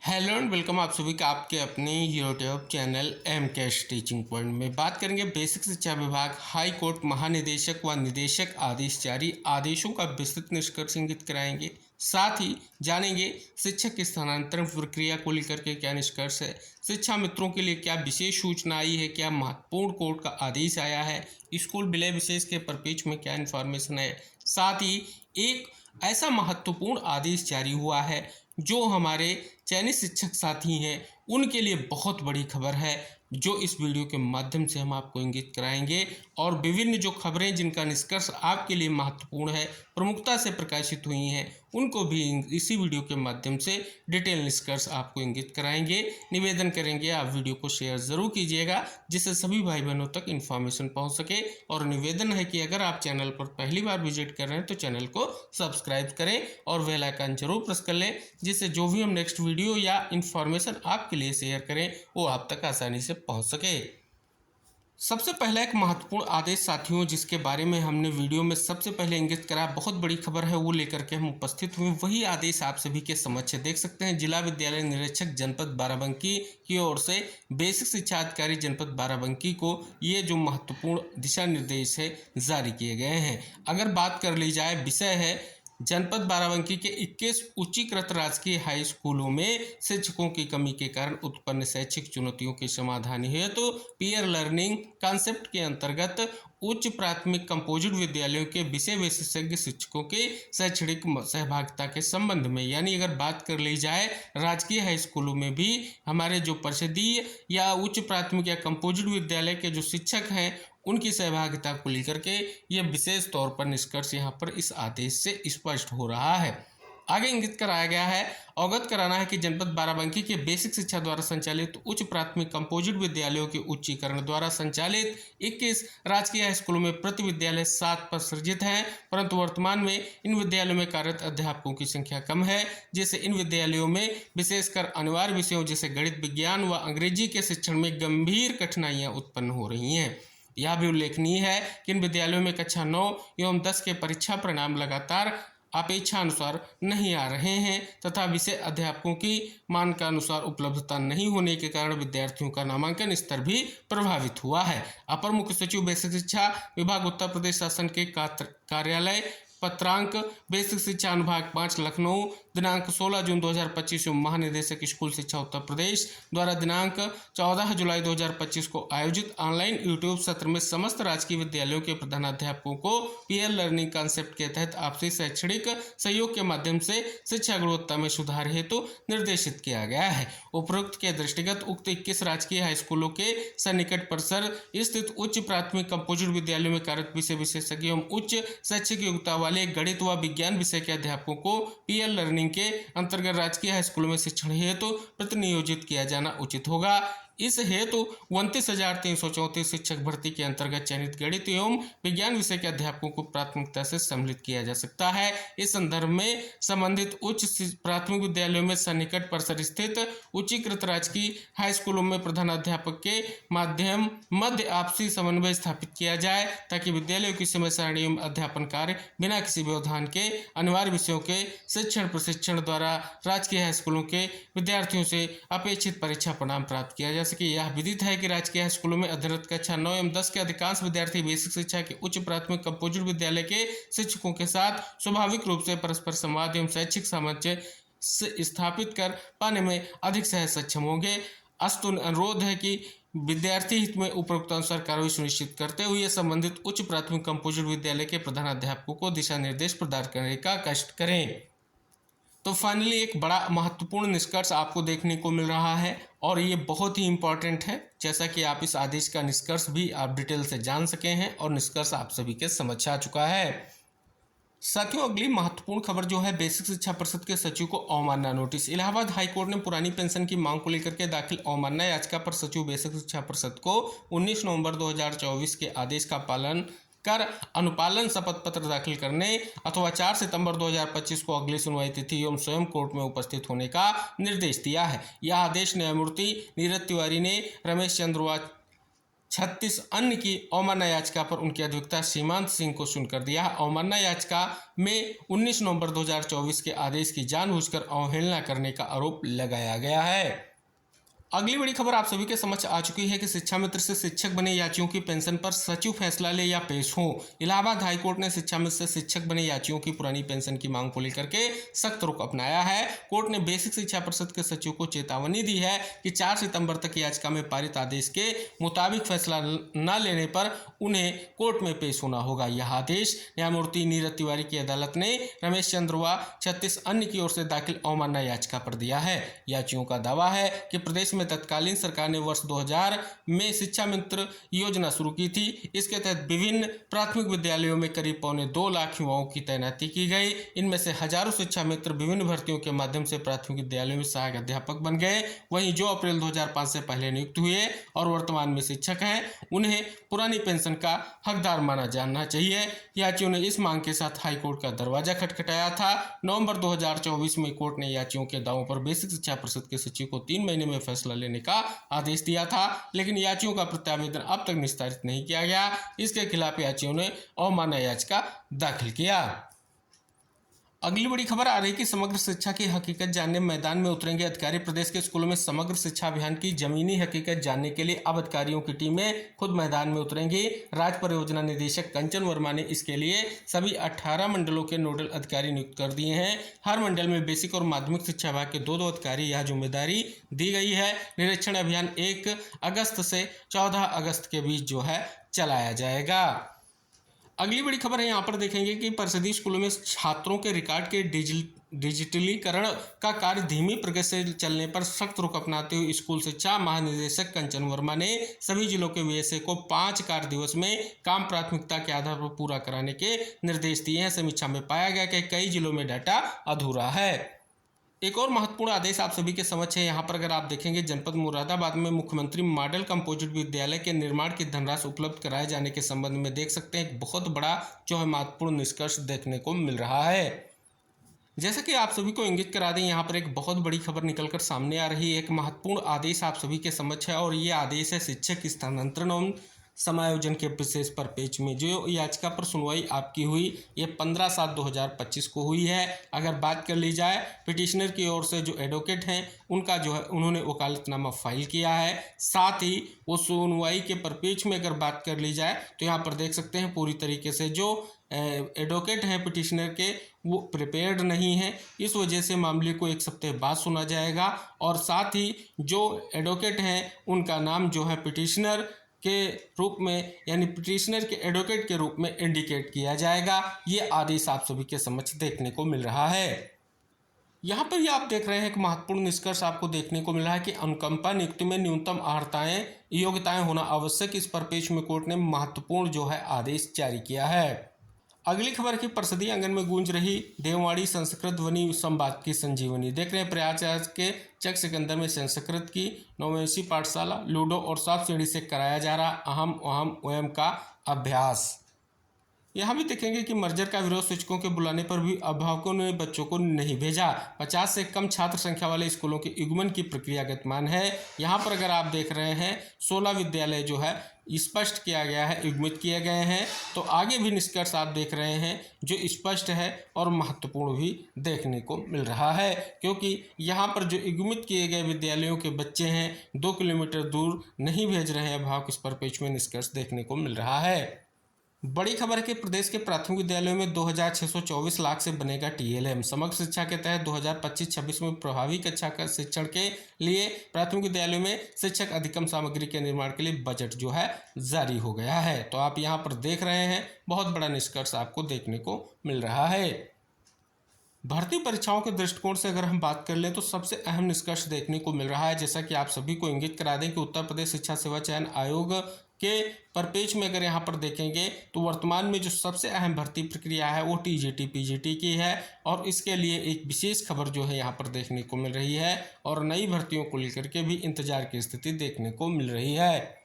Hello and welcome आप सभी का आपके अपने YouTube channel M cash teaching point में। बात करेंगे बेसिक शिक्षा विभाग हाई कोर्ट महानिदेशक व निदेशक आदेश जारी आदेशों का विस्तृत निष्कर्ष इंगित कराएंगे। साथ ही जानेंगे शिक्षक की स्थानांतरण प्रक्रिया को लेकर के क्या निष्कर्ष है, शिक्षा मित्रों के लिए क्या विशेष सूचना आई है, क्या महत्वपूर्ण कोर्ट का आदेश आया है, स्कूल विलय विशेष के परिप्रेक्ष्य में क्या इन्फॉर्मेशन है। साथ ही एक ऐसा महत्वपूर्ण आदेश जारी हुआ है जो हमारे चयनित शिक्षक साथी हैं उनके लिए बहुत बड़ी खबर है, जो इस वीडियो के माध्यम से हम आपको इंगित कराएंगे। और विभिन्न जो खबरें जिनका निष्कर्ष आपके लिए महत्वपूर्ण है, प्रमुखता से प्रकाशित हुई हैं, उनको भी इसी वीडियो के माध्यम से डिटेल निष्कर्ष आपको इंगित कराएंगे। निवेदन करेंगे आप वीडियो को शेयर ज़रूर कीजिएगा जिससे सभी भाई बहनों तक इन्फॉर्मेशन पहुंच सके। और निवेदन है कि अगर आप चैनल पर पहली बार विजिट कर रहे हैं तो चैनल को सब्सक्राइब करें और बेल आइकन जरूर प्रेस कर लें, जिससे जो भी हम नेक्स्ट वीडियो या इन्फॉर्मेशन आपके लिए शेयर करें वो आप तक आसानी से पहुंच सके। सबसे पहला एक महत्वपूर्ण आदेश साथियों, जिसके बारे में हमने वीडियो में सबसे पहले इंगित करा, बहुत बड़ी खबर है, वो लेकर के हम उपस्थित हुए। वही आदेश आप सभी के समक्ष देख सकते हैं। जिला विद्यालय निरीक्षक जनपद बाराबंकी की ओर से बेसिक शिक्षा अधिकारी जनपद बाराबंकी को ये जो महत्वपूर्ण दिशा निर्देश है जारी किए गए हैं। अगर बात कर ली जाए, विषय है जनपद बाराबंकी के 21 उच्चीकृत राजकीय हाई स्कूलों में शिक्षकों की कमी के कारण उत्पन्न शैक्षिक चुनौतियों के समाधान हेतु पीयर लर्निंग कॉन्सेप्ट के अंतर्गत उच्च प्राथमिक कंपोजिट विद्यालयों के विषय विशेषज्ञ शिक्षकों के शैक्षणिक सहभागिता के संबंध में, यानी अगर बात कर ली जाए राजकीय हाई स्कूलों में भी हमारे जो परिषदीय या उच्च प्राथमिक या कंपोजिट विद्यालय के जो शिक्षक हैं उनकी सहभागिता को लेकर के ये विशेष तौर पर निष्कर्ष यहाँ पर इस आदेश से स्पष्ट हो रहा है। आगे इंगित कराया गया है, अवगत कराना है कि जनपद बाराबंकी के बेसिक शिक्षा द्वारा संचालित उच्च प्राथमिक कंपोजिट विद्यालयों के उच्चीकरण द्वारा संचालित 21 राजकीय हाई स्कूलों में प्रति विद्यालय 7 पद सृजित हैं, परंतु वर्तमान में इन विद्यालयों में कार्यरत अध्यापकों की संख्या कम है, जिससे इन विद्यालयों में विशेषकर अनिवार्य विषयों जैसे गणित, विज्ञान व अंग्रेजी के शिक्षण में गंभीर कठिनाइयाँ उत्पन्न हो रही हैं। यह भी उल्लेखनीय है कि इन विद्यालयों में कक्षा 9 एवं 10 के परीक्षा परिणाम लगातार अपेक्षानुसार नहीं आ रहे हैं तथा विषय अध्यापकों की मानकानुसार उपलब्धता नहीं होने के कारण विद्यार्थियों का नामांकन स्तर भी प्रभावित हुआ है। अपर मुख्य सचिव बेसिक शिक्षा विभाग उत्तर प्रदेश शासन के कार्यालय पत्रांक बेसिक शिक्षा अनुभाग 5 लखनऊ दिनांक 16 जून 2025 महानिदेशक स्कूल शिक्षा उत्तर प्रदेश द्वारा दिनांक 14 जुलाई 2025 को आयोजित ऑनलाइन यूट्यूब सत्र में समस्त राजकीय विद्यालयों के प्रधानाध्यापकों को पीयर लर्निंग कॉन्सेप्ट के तहत आपसी शैक्षणिक सहयोग के माध्यम से शिक्षा गुणवत्ता में सुधार हेतु निर्देशित किया गया है। उपरोक्त के दृष्टिगत उक्त 21 राजकीय हाई स्कूलों के सन्निकट परिसर स्थित उच्च प्राथमिक कंपोजिट विद्यालयों में कार्यरत विषय विशेषज्ञ एवं उच्च शैक्षिक योग्यता वाले गणित व विज्ञान विषय के अध्यापकों को पीयर लर्निंग के अंतर्गत राजकीय हाई स्कूलों में शिक्षण हेतु प्रतिनियोजित किया जाना उचित होगा। इस हेतु 29,334 शिक्षक भर्ती के अंतर्गत चयनित गणित एवं विज्ञान विषय के अध्यापकों को प्राथमिकता से सम्मिलित किया जा सकता है। इस संदर्भ में संबंधित उच्च प्राथमिक विद्यालयों में सन्निकट परिसर स्थित उच्चीकृत राजकीय हाई स्कूलों में प्रधानाध्यापक के माध्यम मध्य आपसी समन्वय स्थापित किया जाए, ताकि विद्यालयों की समय सारणी एवं अध्यापन कार्य बिना किसी व्यवधान के अनिवार्य विषयों के शिक्षण प्रशिक्षण द्वारा राजकीय हाई स्कूलों के विद्यार्थियों से अपेक्षित परीक्षा परिणाम प्राप्त किया जा सके। यह विदित है कि राजकीय हाई स्कूलों में अध्ययनरत कक्षा 9 एवं 10 के अधिकांश विद्यार्थी बेसिक शिक्षा के उच्च प्राथमिक कंपोजिट विद्यालय के शिक्षकों के साथ स्वाभाविक रूप से परस्पर संवाद एवं शैक्षिक सामंजस्य स्थापित कर पाने में अधिक सहज सक्षम होंगे। अस्तु अनुरोध है कि विद्यार्थी हित में उपरोक्त अनुसार कार्रवाई सुनिश्चित करते हुए संबंधित उच्च प्राथमिक कंपोजिट विद्यालय के प्रधानाध्यापकों को दिशा निर्देश प्रदान करने का कष्ट करें। तो फाइनली एक बड़ा महत्वपूर्ण निष्कर्ष आपको देखने को मिल रहा है और ये बहुत ही इम्पॉर्टेंट है, जैसा कि आप इस आदेश का निष्कर्ष भी आप डिटेल से जान सके हैं और निष्कर्ष आप सभी के समझ आ चुका है। साथियों, अगली महत्वपूर्ण खबर जो है, बेसिक शिक्षा परिषद के सचिव को अवमानना नोटिस। इलाहाबाद हाईकोर्ट ने पुरानी पेंशन की मांग को लेकर के दाखिल अवमानना याचिका पर सचिव बेसिक शिक्षा परिषद को 19 नवंबर 2024 के आदेश का पालन कर अनुपालन शपथ पत्र दाखिल करने अथवा 4 सितंबर 2025 को अगली सुनवाई तिथि एवं स्वयं कोर्ट में उपस्थित होने का निर्देश दिया है। यह आदेश न्यायमूर्ति नीरज तिवारी ने रमेश चंद्र 36 अन्य की अवमानना याचिका पर उनकी अधिवक्ता सीमांत सिंह को सुनकर दिया। अवमानना याचिका में 19 नवंबर 2024 के आदेश की जानबूझकर अवहेलना करने का आरोप लगाया गया है। अगली बड़ी खबर आप सभी के समक्ष आ चुकी है कि शिक्षा मित्र से शिक्षक बने यात्रियों की पेंशन पर सचिव फैसला ले या पेश हो। इलाहाबाद हाईकोर्ट ने शिक्षा मित्र से शिक्षक बने यात्रियों की पुरानी पेंशन की मांग को लेकर के सख्त रुख अपनाया है। कोर्ट ने बेसिक शिक्षा परिषद के सचिव को चेतावनी दी है कि 4 सितंबर तक याचिका में पारित आदेश के मुताबिक फैसला न लेने पर उन्हें कोर्ट में पेश होना होगा। यह आदेश न्यायमूर्ति नीरज तिवारी की अदालत ने रमेश चंद्र व 36 अन्य की ओर से दाखिल अवमानना याचिका पर दिया है। याचियों का दावा है कि प्रदेश में तत्कालीन सरकार ने वर्ष 2000 में शिक्षा मित्र योजना शुरू की थी। इसके तहत विभिन्न प्राथमिक विद्यालयों में करीब 2.25 लाख युवाओं की तैनाती की गई। इनमें से हजारों शिक्षा मित्र विभिन्न भर्तियों के माध्यम से प्राथमिक विद्यालयों में सहायक अध्यापक बन गए। वहीं जो अप्रैल 2005 से पहले नियुक्त हुए और वर्तमान में शिक्षक हैं, उन्हें पुरानी पेंशन का हकदार माना जाना चाहिए। याचियों ने इस मांग के साथ हाईकोर्ट का दरवाजा खटखटाया था। नवंबर 2024 में कोर्ट ने याचियों के दावों पर बेसिक शिक्षा परिषद के सचिव को 3 महीने में फैसला लेने का आदेश दिया था, लेकिन याचियों का प्रत्यावेदन अब तक निस्तारित नहीं किया गया। इसके खिलाफ याचियों ने अवमानना याचिका दाखिल किया। अगली बड़ी खबर आ रही कि समग्र शिक्षा की हकीकत जानने मैदान में उतरेंगे अधिकारी। प्रदेश के स्कूलों में समग्र शिक्षा अभियान की जमीनी हकीकत जानने के लिए अब अधिकारियों की टीमें खुद मैदान में उतरेंगी। राज्य परियोजना निदेशक कंचन वर्मा ने इसके लिए सभी 18 मंडलों के नोडल अधिकारी नियुक्त कर दिए हैं। हर मंडल में बेसिक और माध्यमिक शिक्षा विभाग के 2 अधिकारी यह जिम्मेदारी दी गई है। निरीक्षण अभियान 1 अगस्त से 14 अगस्त के बीच चलाया जाएगा। अगली बड़ी खबर है, यहाँ पर देखेंगे कि परिषदीय स्कूलों में छात्रों के रिकॉर्ड के डिजिटलीकरण का कार्य धीमी प्रगति से चलने पर सख्त रुख अपनाते हुए स्कूल शिक्षा महानिदेशक कंचन वर्मा ने सभी जिलों के वीएसए को 5 कार्य दिवस में काम प्राथमिकता के आधार पर पूरा कराने के निर्देश दिए हैं। समीक्षा में पाया गया कि कई जिलों में डाटा अधूरा है। एक और महत्वपूर्ण आदेश आप सभी के समक्ष है। यहाँ पर अगर आप देखेंगे, जनपद मुरादाबाद में मुख्यमंत्री मॉडल कंपोजिट विद्यालय के निर्माण की धनराशि उपलब्ध कराए जाने के संबंध में देख सकते हैं एक बहुत बड़ा जो है महत्वपूर्ण निष्कर्ष देखने को मिल रहा है। जैसा कि आप सभी को इंगित करा दें, यहाँ पर एक बहुत बड़ी खबर निकलकर सामने आ रही है। एक महत्वपूर्ण आदेश आप सभी के समक्ष है और ये आदेश है शिक्षक स्थानांतरण एवं समायोजन के विशेष परिपेक्ष में। जो याचिका पर सुनवाई आपकी हुई ये 15/7/2025 को हुई है। अगर बात कर ली जाए पिटिशनर की ओर से जो एडवोकेट हैं उनका जो है उन्होंने वकालतनामा फाइल किया है। साथ ही वो सुनवाई के परिपेक्ष में अगर बात कर ली जाए तो यहाँ पर देख सकते हैं पूरी तरीके से जो एडवोकेट हैं पिटिशनर के वो प्रिपेयर्ड नहीं है। इस वजह से मामले को 1 सप्ताह बाद सुना जाएगा और साथ ही जो एडवोकेट हैं उनका नाम जो है पिटिशनर के रूप में यानी पिटिशनर के एडवोकेट के रूप में इंडिकेट किया जाएगा। ये आदेश आप सभी के समक्ष देखने को मिल रहा है। यहाँ पर ये आप देख रहे हैं एक महत्वपूर्ण निष्कर्ष आपको देखने को मिला है कि अनुकंपा नियुक्ति में न्यूनतम अर्हताएं योग्यताएं होना आवश्यक। इस परिपेक्ष में कोर्ट ने महत्वपूर्ण जो है आदेश जारी किया है। अगली खबर की परिषदीय आंगन में गूंज रही देववाड़ी संस्कृत ध्वनि संवाद की संजीवनी। देख रहे हैं प्रयागराज के चक सिकंदर में संस्कृत की 9वीं पाठशाला लूडो और सांप सीढ़ी से कराया जा रहा अहम अहम ओयम का अभ्यास। यहाँ भी देखेंगे कि मर्जर का विरोध शिक्षकों के बुलाने पर भी अभिभावकों ने बच्चों को नहीं भेजा। 50 से कम छात्र संख्या वाले स्कूलों के युग्मन की प्रक्रिया गतिमान है। यहाँ पर अगर आप देख रहे हैं 16 विद्यालय जो है स्पष्ट किया गया है, युग्मित किए गए हैं। तो आगे भी निष्कर्ष आप देख रहे हैं जो स्पष्ट है और महत्वपूर्ण भी देखने को मिल रहा है, क्योंकि यहाँ पर जो युग्मित किए गए विद्यालयों के बच्चे हैं 2 किलोमीटर दूर नहीं भेज रहे हैं अभिभावक। इस परिपेक्ष में निष्कर्ष देखने को मिल रहा है। बड़ी खबर है कि प्रदेश के प्राथमिक विद्यालयों में 2624 लाख से बनेगा टीएलएम। समग्र शिक्षा के तहत 2025-26 में प्रभावी कक्षा का शिक्षण के लिए प्राथमिक विद्यालयों में शिक्षक अधिगम सामग्री के निर्माण के लिए बजट जो है जारी हो गया है। तो आप यहाँ पर देख रहे हैं बहुत बड़ा निष्कर्ष आपको देखने को मिल रहा है। भर्ती परीक्षाओं के दृष्टिकोण से अगर हम बात कर लें तो सबसे अहम निष्कर्ष देखने को मिल रहा है। जैसा कि आप सभी को इंगित करा दें कि उत्तर प्रदेश शिक्षा सेवा चयन आयोग के परिपेक्ष में अगर यहाँ पर देखेंगे तो वर्तमान में जो सबसे अहम भर्ती प्रक्रिया है वो टीजीटी पीजीटी की है और इसके लिए एक विशेष खबर जो है यहाँ पर देखने को मिल रही है और नई भर्तियों को लेकर के भी इंतजार की स्थिति देखने को मिल रही है।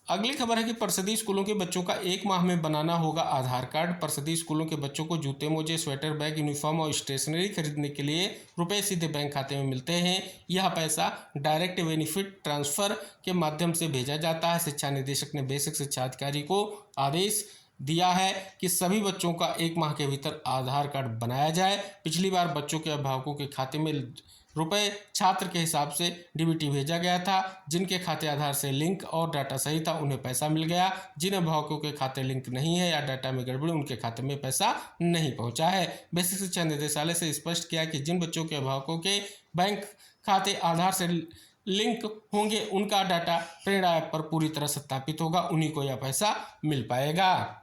अगली खबर है कि परिषदीय स्कूलों के बच्चों का 1 माह में बनाना होगा आधार कार्ड। परिषदीय स्कूलों के बच्चों को जूते मोजे स्वेटर बैग यूनिफॉर्म और स्टेशनरी खरीदने के लिए रुपए सीधे बैंक खाते में मिलते हैं। यह पैसा डायरेक्ट बेनिफिट ट्रांसफर के माध्यम से भेजा जाता है। शिक्षा निदेशक ने बेसिक शिक्षा अधिकारी को आदेश दिया है कि सभी बच्चों का 1 माह के भीतर आधार कार्ड बनाया जाए। पिछली बार बच्चों के अभिभावकों के खाते में रुपए छात्र के हिसाब से डीबीटी भेजा गया था। जिनके खाते आधार से लिंक और डाटा सही था उन्हें पैसा मिल गया। जिन अभिभावकों के खाते लिंक नहीं है या डाटा में गड़बड़ी उनके खाते में पैसा नहीं पहुंचा है। बेसिक शिक्षा निदेशालय से स्पष्ट किया कि जिन बच्चों के अभिभावकों के बैंक खाते आधार से लिंक होंगे उनका डाटा प्रेरणा ऐप पर पूरी तरह सत्यापित होगा, उन्हीं को यह पैसा मिल पाएगा।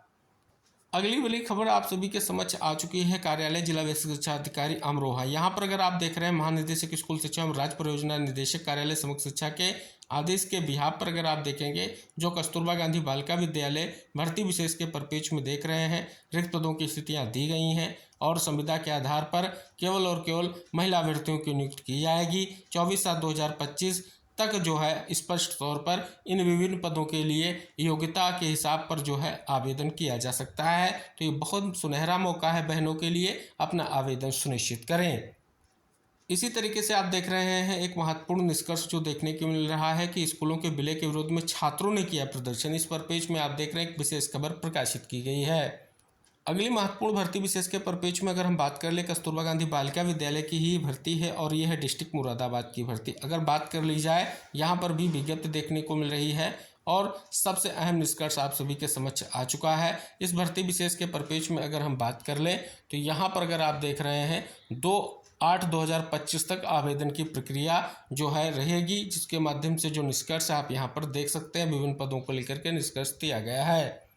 अगली वाली खबर आप सभी के समक्ष आ चुकी है। कार्यालय जिला बेसिक शिक्षा अधिकारी अमरोहा। यहाँ पर अगर आप देख रहे हैं महानिदेशक स्कूल शिक्षा एवं राज्य परियोजना निदेशक कार्यालय समग्र शिक्षा के आदेश के बिहाफ पर अगर आप देखेंगे जो कस्तूरबा गांधी बालिका विद्यालय भर्ती विशेष के परिपेक्ष में देख रहे हैं, रिक्त पदों की स्थितियां दी गई हैं और संविदा के आधार पर केवल और केवल महिला अभ्यर्थियों की नियुक्ति की जाएगी। 24/7/2025 तक जो है स्पष्ट तौर पर इन विभिन्न पदों के लिए योग्यता के हिसाब पर जो है आवेदन किया जा सकता है। तो ये बहुत सुनहरा मौका है बहनों के लिए, अपना आवेदन सुनिश्चित करें। इसी तरीके से आप देख रहे हैं एक महत्वपूर्ण निष्कर्ष जो देखने को मिल रहा है कि स्कूलों के विलय के विरोध में छात्रों ने किया प्रदर्शन। इस पर पेज में आप देख रहे हैं एक विशेष खबर प्रकाशित की गई है। अगली महत्वपूर्ण भर्ती विशेष के परिपेक्ष में अगर हम बात कर ले कस्तूरबा गांधी बालिका विद्यालय की ही भर्ती है और यह है डिस्ट्रिक्ट मुरादाबाद की भर्ती। अगर बात कर ली जाए यहाँ पर भी विज्ञप्ति देखने को मिल रही है और सबसे अहम निष्कर्ष आप सभी के समक्ष आ चुका है। इस भर्ती विशेष के परिपेक्ष में अगर हम बात कर ले तो यहाँ पर अगर आप देख रहे हैं 2/8/2025 तक आवेदन की प्रक्रिया जो है रहेगी, जिसके माध्यम से जो निष्कर्ष आप यहाँ पर देख सकते हैं विभिन्न पदों को लेकर के निष्कर्ष दिया गया है।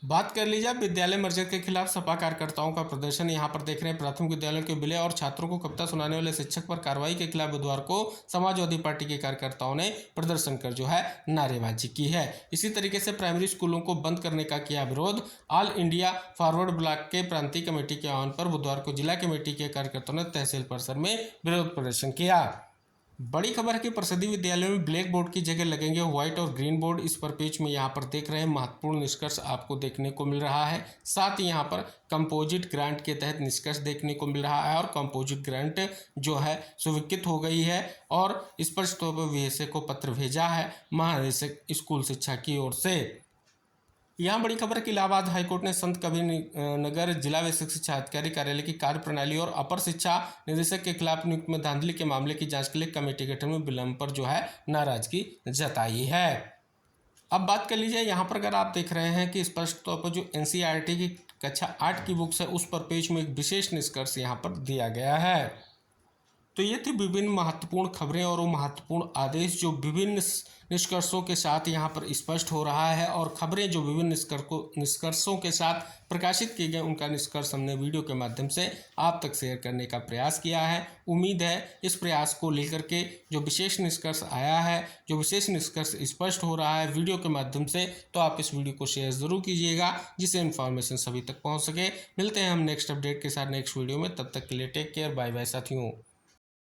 बात कर लीजिए विद्यालय मर्जर के खिलाफ सपा कार्यकर्ताओं का प्रदर्शन। यहाँ पर देख रहे हैं प्राथमिक विद्यालयों के विलय और छात्रों को कविता सुनाने वाले शिक्षक पर कार्रवाई के खिलाफ बुधवार को समाजवादी पार्टी के कार्यकर्ताओं ने प्रदर्शन कर जो है नारेबाजी की है। इसी तरीके से प्राइमरी स्कूलों को बंद करने का किया विरोध। ऑल इंडिया फॉरवर्ड ब्लॉक के प्रांतीय कमेटी के आह्वान पर बुधवार को जिला कमेटी के कार्यकर्ताओं ने तहसील परिसर में विरोध प्रदर्शन किया। बड़ी खबर है कि परिषदीय विद्यालयों में ब्लैक बोर्ड की जगह लगेंगे व्हाइट और ग्रीन बोर्ड। इस पर पेज में यहाँ पर देख रहे हैं महत्वपूर्ण निष्कर्ष आपको देखने को मिल रहा है। साथ ही यहाँ पर कंपोजिट ग्रांट के तहत निष्कर्ष देखने को मिल रहा है और कंपोजिट ग्रांट जो है स्वीकृत हो गई है और स्पष्ट तौर पर वीएसए को पत्र भेजा है महानिदेशक स्कूल शिक्षा की ओर से। यहाँ बड़ी खबर कि इलाहाबाद हाईकोर्ट ने संत कबीर नगर जिला बेसिक शिक्षा अधिकारी कार्यालय की कार्यप्रणाली और अपर शिक्षा निदेशक के खिलाफ नियुक्त में धांधली के मामले की जांच के लिए कमेटी गठन में विलंब पर जो है नाराजगी जताई है। अब बात कर लीजिए यहाँ पर अगर आप देख रहे हैं कि स्पष्ट तौर पर जो एनसीईआरटी की कक्षा 8 की बुक्स है उस पर पेज में एक विशेष निष्कर्ष यहाँ पर दिया गया है। तो ये थी विभिन्न महत्वपूर्ण खबरें और वो महत्वपूर्ण आदेश जो विभिन्न निष्कर्षों के साथ यहाँ पर स्पष्ट हो रहा है और खबरें जो विभिन्न निष्कर्षों के साथ प्रकाशित किए गए उनका निष्कर्ष हमने वीडियो के माध्यम से आप तक शेयर करने का प्रयास किया है। उम्मीद है इस प्रयास को लेकर के जो विशेष निष्कर्ष आया है, जो विशेष निष्कर्ष स्पष्ट हो रहा है वीडियो के माध्यम से, तो आप इस वीडियो को शेयर ज़रूर कीजिएगा जिससे इन्फॉर्मेशन सभी तक पहुँच सके। मिलते हैं हम नेक्स्ट अपडेट के साथ नेक्स्ट वीडियो में, तब तक के लिए टेक केयर, बाय बाय साथियों।